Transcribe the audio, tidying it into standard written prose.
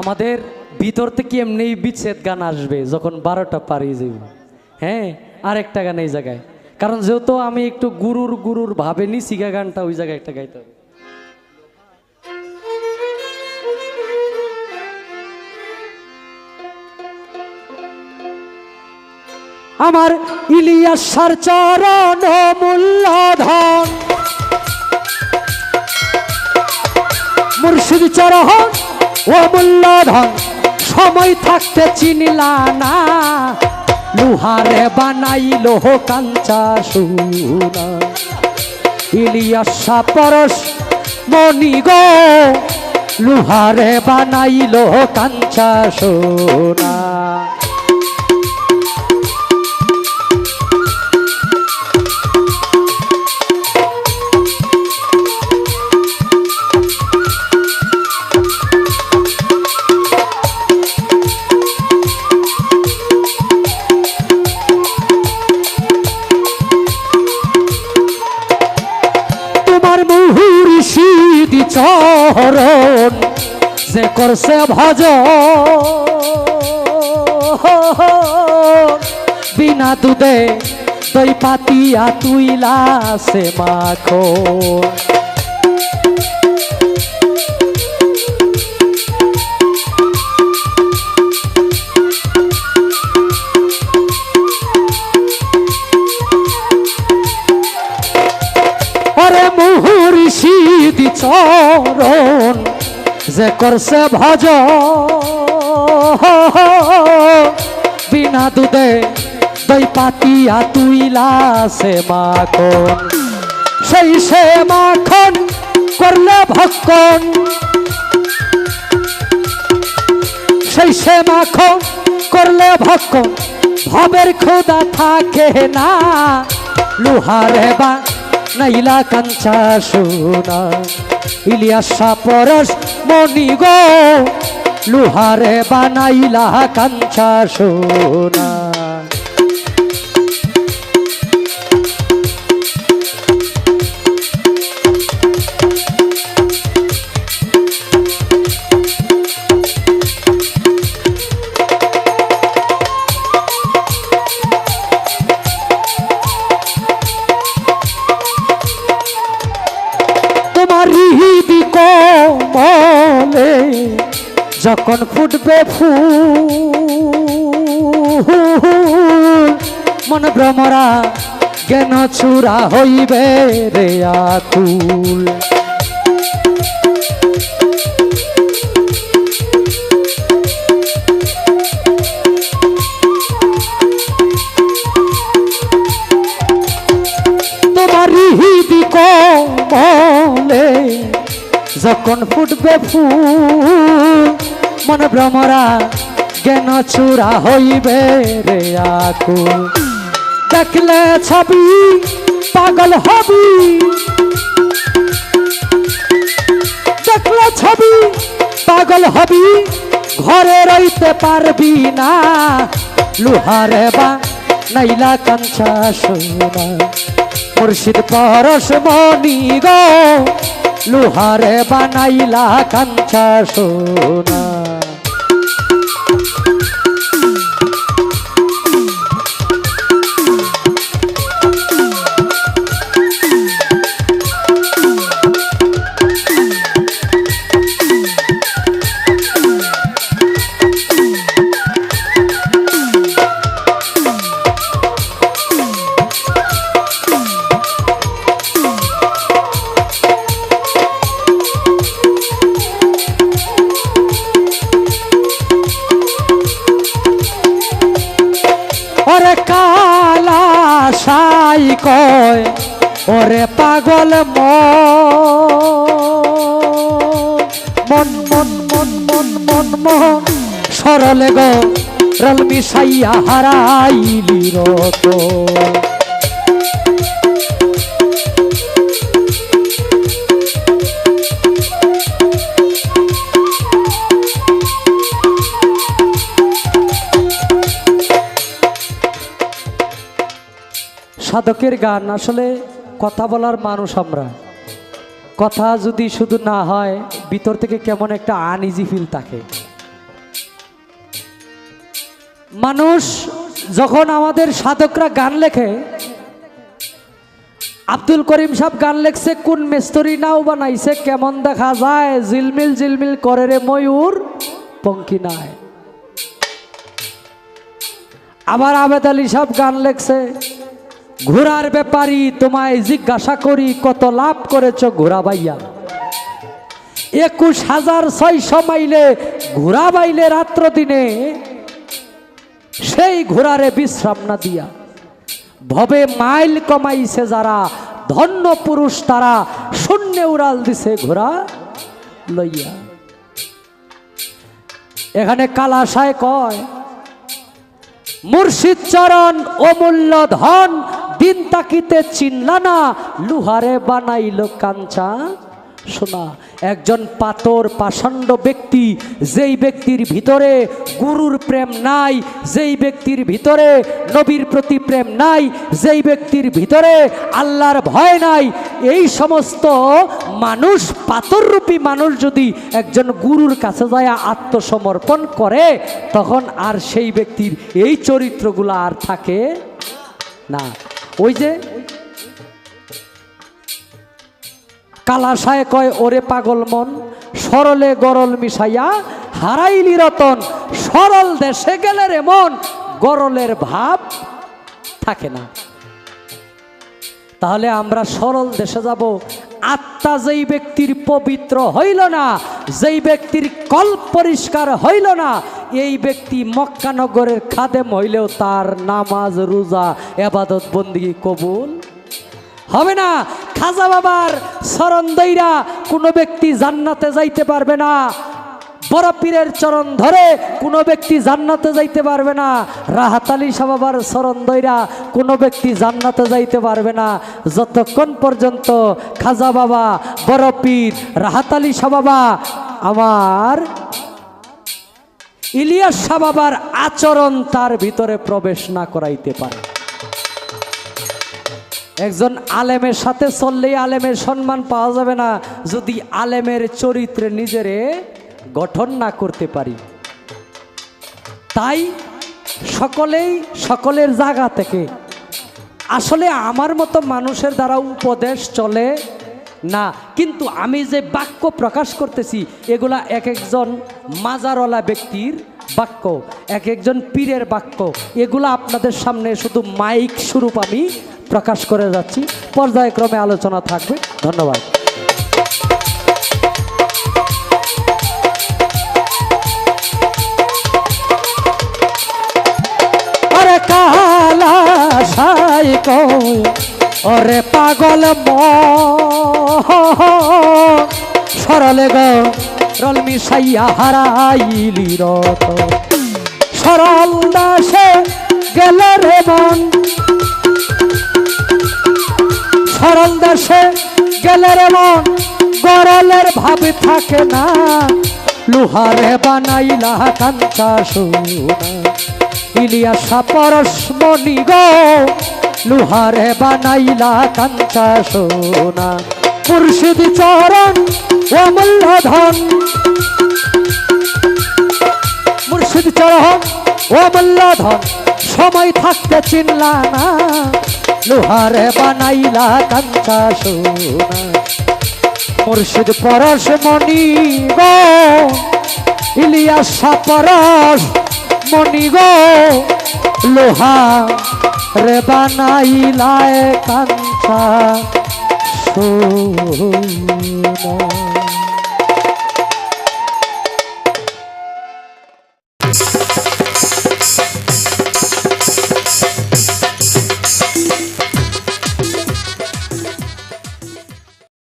আমাদের ভিতর থেকে এমনি বিচ্ছেদ গান আসবে যখন 12টা পারিয়ে যাব। হ্যাঁ, আরেকটা গান এই জায়গায়, কারণ যেহেতু আমি একটু গুরুর ভাবে নি সিগা গানটা ওই জায়গায় একটা গাইতে হবে। আমার ইলিয়াসার চরণ মূল্যধন, মুর্শিদ চরণ ও মূল্যধন, সময় থাকতে চিনলা না, লোহারে বানাইলো কাঞ্চা সোনা। ইলিয়াসা পরশ মনি গো, লোহারে বানাইলো কাঞ্চা সোনা। মুর্শিদি চরণ যে করছে ভজ, বিনা দুধে দই পাতিয়া তুইলা সে মাখন। মুর্শিদি চরণ যে করছে ভজ, বিনা দুধে দই পাতিয়া তুইলা সে মাখন। সেই সে মাখন করলে ভক্ষণ, সেই সে মাখন করলে ভক্ষণ, ভবের ক্ষুধা থাকে না, লোহারে বা নাইলা কাঞ্চা সোনা। ইলিয়াসা পরশ মনি গো, লোহারে বানাইলা কাঞ্চা সোনা। হৃদি কোমলে যখন ফুটবে ফুল, মন ভ্রমরা জ্ঞান চূড়া হইবে রে আকুল। তোমার হৃদি কোমলে যখন ফুটবে ফুল, মন ভ্রমরা জ্ঞান চূড়া হইবে রে আকুল। দেখলে ছবি পাগল হবি, দেখলে ছবি পাগল হবি, ঘরে রইতে পারবি না, লোহারে বা নাইলা কাঞ্চা সোনা। মুর্শিদ পরশ মনি গো, লোহারে বানাইলা কাঞ্চা সোনা। ওরে কালা সাই কয় ওরে পাগল মন মন মন মন মন মন, সরলে গো রল মিশাইয়া হারাইলি রত। সাধকের গান আসলে কথা বলার মানুষ আমরা, কথা যদি শুধু না হয় ভিতর থেকে কেমন একটা আনইজি ফিল থাকে। মানুষ যখন আমাদের সাধকরা গান লেখে, আব্দুল করিম সাহেব গান লেখছে, কোন মেস্তরি নাও বানাইছে কেমন দেখা যায়, ঝিলমিল ঝিলমিল করে রে ময়ূর পঙ্কি নাই। আবার আবেদ আলী সাহেব গান লেখছে, ঘোড়ার ব্যাপারী তোমায় জিজ্ঞাসা করি কত লাভ করেছ ঘোড়া বাইয়া, 21,600 মাইলে ঘোড়া বাইলে রাত্র দিনে, সেই ঘোড়ারে বিশ্রাম না দিয়া ভবে মাইল কমাইছে যারা, ধন্য পুরুষ তারা, শূন্যে উড়াল দিছে ঘোড়া লইয়া। এখানে কালাশায় কয়, মুর্শিদ চরণ অমূল্য ধন, দিন তাকিতে চিনলা না, লুহারে বানাইল কাঞ্চা সোনা। একজন পাথর পাষণ্ড ব্যক্তি, যেই ব্যক্তির ভিতরে গুরুর প্রেম নাই, যেই ব্যক্তির ভিতরে নবীর প্রতি প্রেম নাই, যেই ব্যক্তির ভিতরে আল্লাহর ভয় নাই, এই সমস্ত মানুষ, পাথররূপী মানুষ যদি একজন গুরুর কাছে যায় আত্মসমর্পণ করে, তখন আর সেই ব্যক্তির এই চরিত্রগুলো আর থাকে না। ওই যে কালাশায় কয়, ওরে পাগল মন সরলে গরল মিশাইয়া হারাইলি রতন, সরল দেশে গেলে রে মন গরলের ভাব থাকে না। তাহলে আমরা সরল দেশে যাব, আত্মা যেই ব্যক্তির পবিত্র হইল না, যেই ব্যক্তির কল্প পরিষ্কার হইল না, এই ব্যক্তি মক্কানগরের খাদেম হইলেও তার নামাজ রোজা ইবাদত বন্দেগী কবুল হবে না। খাজা বাবার চরণ দইরা কোনো ব্যক্তি জান্নাতে যাইতে পারবে না, বড় পীরের চরণ ধরে কোনো ব্যক্তি জান্নাতে যাইতে পারবে না, রাহাত আলী শাহ বাবার চরণ দইরা কোনো ব্যক্তি জান্নাতে যাইতে পারবে না, যতক্ষণ পর্যন্ত খাজা বাবা, বড় পীর, রাহাত আলী শাহ বাবা, আমার ইলিয়াস শাহ বাবার আচরণ তার ভিতরে প্রবেশ না করাইতে পারে। একজন আলেমের সাথে চললেই আলেমের সম্মান পাওয়া যাবে না, যদি আলেমের চরিত্রে নিজেরে গঠন না করতে পারি। তাই সকলেই সকলের জায়গা থেকে, আসলে আমার মতো মানুষের দ্বারা উপদেশ চলে না, কিন্তু আমি যে বাক্য প্রকাশ করতেছি এগুলা এক একজন মাজারওয়ালা ব্যক্তির বাক্য, এক একজন পীরের বাক্য, এগুলা আপনাদের সামনে শুধু মাইক স্বরূপ আমি প্রকাশ করে যাচ্ছি। পর্যায়ক্রমে আলোচনা থাকবে। ধন্যবাদ। আরে কালাশায় কয়, ওরে পাগল সরলে গরল মিশাইয়া হারাইলি রতন, সরল দাসে গেল রে মন, সরল দেশে গেলে রে মন গরলের ভাব থাকে না, লুহারে বানাইলা কাঞ্চা সোনা। ইলিয়াস পরশমণি গো, লুহারে বানাইলা কাঞ্চা সোনা। মুর্শিদ চরণ অমূল্য ধন, মুর্শিদ চরণ অমূল্য ধন, সময় থাকতে চিনলা না, লোহারে বানাইলা কাঞ্চা সোনা। মুর্শিদ পরশমণি গো, ইলিয়াস পরশমণি গো, লোহারে বানাইলা কাঞ্চা সোনা।